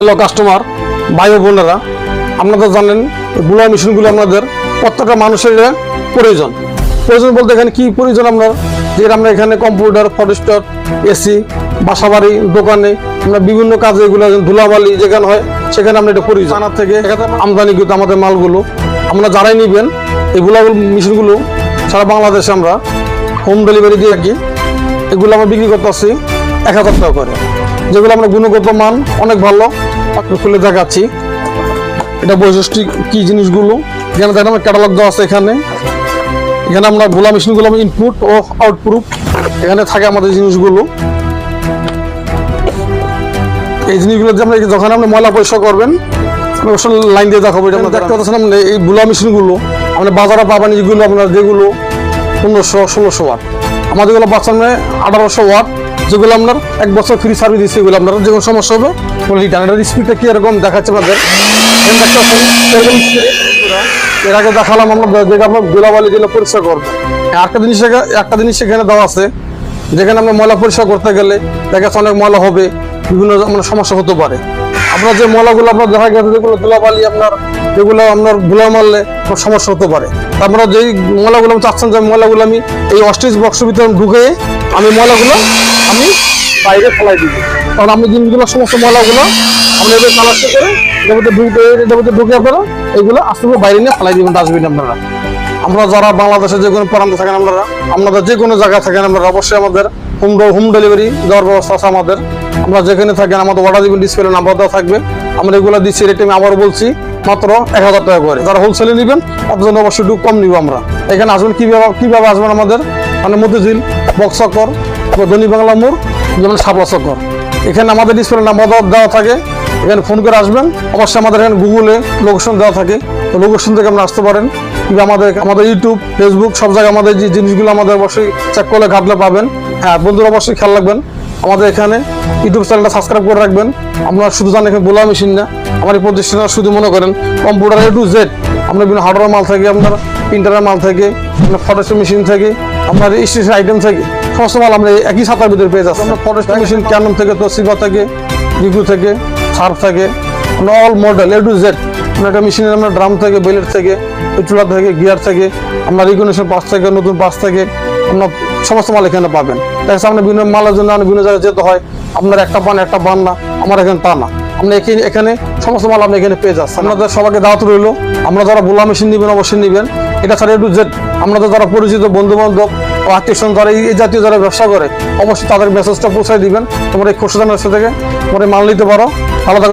Hello customer ভাই ও বোনেরা, আপনারা জানেন বুলার মেশিনগুলো আমাদের প্রত্যেকটা মানুষের প্রয়োজন বলতে এখানে কি প্রয়োজন আপনার, যে আমরা এখানে কম্পিউটার, ফটোস্টর, এসি, বাসাবাড়ি, দোকানে আমরা বিভিন্ন কাজে এগুলো ধুলাবালি যেখানে হয় সেখানে আমরা এটা প্রয়োজন। থানা থেকে আমদানিকৃত আমাদের মালগুলো আমরা যারাই নেবেন এই বুলার মেশিনগুলো সারা বাংলাদেশে আমরা হোম ডেলিভারি দিয়ে থাকি। এগুলো আমরা বিক্রি করতে আসছি 1000 টাকা করে, যেগুলো আমরা গুণগত মান অনেক ভালো। খুলে দেখাচ্ছি এটা বৈশিষ্ট্য কি জিনিসগুলো। এখানে দেখেন আমার ক্যাটালগ দেওয়া আছে। এখানে আমরা বুলা মেশিনগুলো ইনপুট ও আউটপুট এখানে থাকে আমাদের জিনিসগুলো। এই জিনিসগুলো যে আমরা যখন আপনি ময়লা পরিষ্কার করবেন লাইন দিয়ে দেখাবো। এটা আমরা দেখতে পাচ্ছেন এই বুলা মেশিনগুলো আমরা বাজারে পাবেন, যেগুলো আপনার যেগুলো 1500-1600 ওয়াট, আমাদের যেগুলো বাচ্চার 1800 ওয়াট, যেগুলো আপনার 1 বছর ফ্রি সার্ভিস দিচ্ছে। এগুলো আপনার যে কোনো সমস্যা হবে রিটার্ন। এটার স্পিডটা কি এরকম দেখাচ্ছে আপনাদের, এর আগে দেখালাম আমরা যেটা আপনার ধুলাবালি দিলে পরিষ্কার করবো। একটা জিনিস সেখানে দেওয়া আছে, যেখানে আমরা ময়লা পরিষ্কার করতে গেলে দেখা যাচ্ছে অনেক ময়লা হবে, বিভিন্ন সমস্যা হতে পারে। আপনার যে ময়লাগুলো আপনার দেখা গেছে যেগুলো ধুলাবালি যেগুলো আপনার ধুলা মারলে সমস্যা হতে পারে। আপনারা যেই ময়লাগুলো চাচ্ছেন যে ময়লাগুলো আমি এই অস্ট্রেজ বক্সের ভিতরে ঢুকে আমি ময়লাগুলো আমি বাইরে ফেলাই দিব। কারণ আমি জিনিসগুলো সমস্ত ময়লাগুলো আমরা এবার কালারটা করে এটার মধ্যে ঢুকে আপনারা এইগুলো আস্তে করে বাইরে নিয়ে ফেলাই দিবেন ডাস্টবিনে। আমরা যারা বাংলাদেশে যে কোনো প্রান্তে থাকেন আপনাদের যে কোনো জায়গায় থাকেন আপনারা অবশ্যই আমাদের হোম ডেলিভারি দেওয়ার ব্যবস্থা আছে আমাদের। আমরা যেখানে থাকেন আমাদের অর্ডার দিবেন, ডিসপ্লে নাম্বার দেওয়া থাকবে। আমরা এগুলো দিচ্ছি রেট আমি আবার বলছি মাত্র 1000 টাকা করে। যারা হোলসেলে নেবেন তাদের জন্য অবশ্যই একটু কম নিব আমরা। এখানে আসবেন কিভাবে আসবেন আমাদের মধ্যজিল বক্সকর দনি বাংলা মোড় যেমন শাপলা চক্কর। এখানে আমাদের ডিসপ্লে নাম্বার দেওয়া থাকে, এখানে ফোন করে আসবেন। অবশ্যই আমাদের এখানে গুগলে লোকেশন দেওয়া থাকে, লোকেশন থেকে আপনারা আসতে পারেন। কিংবা আমাদের ইউটিউব, ফেসবুক সব জায়গায় আমাদের যে জিনিসগুলো আমাদের অবশ্যই চেক করলে ঘাটলে পাবেন। হ্যাঁ বন্ধুরা, অবশ্যই খেয়াল রাখবেন আমাদের এখানে ইউটিউব চ্যানেলটা সাবস্ক্রাইব করে রাখবেন। আপনারা শুধু জানেন এখানে বুলা মেশিন না, আমার এই প্রতিষ্ঠানে শুধু মনে করেন কম্পিউটার A to Z, আমরা বিভিন্ন হার্ডওয়্যার মাল থেকে, আপনার প্রিন্টারের মাল থেকে, আপনার ফটোস্ট্যাট মেশিন থেকে, আপনার স্টেশন আইটেম থেকে সমস্ত মাল আমরা একই ছাতার ভিতরে পেয়ে যাচ্ছি। আমরা ফটোস্ট্যাট মেশিন ক্যানন থেকে, তোশিবা থেকে, রিকু থেকে, সার্ফ থেকে, আমরা all model A to Z। আমরা একটা মেশিনের আমরা ড্রাম থেকে, বেলেট থেকে, চুলা থেকে, গিয়ার থেকে, আমরা রিকগনিশন পাস থেকে, নতুন পাস থেকে আপনার সমস্ত মাল এখানে পাবেন। দেখা আমরা বিভিন্ন মালের জন্য বিভিন্ন জায়গায় যেতে হয়, আপনার একটা পান না, আমার এখানে তা না। আমরা এখানে সমস্ত মাল আপনি এখানে পেয়ে যাচ্ছেন। আপনাদের সবাইকে দাওয়াত রইল। আমরা যারা বুলা মেশিন নেবেন অবশ্যই নেবেন। এটা ছাড়া A to Z আপনাদের যারা পরিচিত বন্ধু বান্ধব ও আত্মীয়স্বজন যারা এই জাতীয় যারা ব্যবসা করে অবশ্যই তাদের মেসেজটা পৌঁছায় দিবেন। তোমরা এই খুশিদার মেসেজ থেকে তোমরা মাল নিতে পারো। ভালো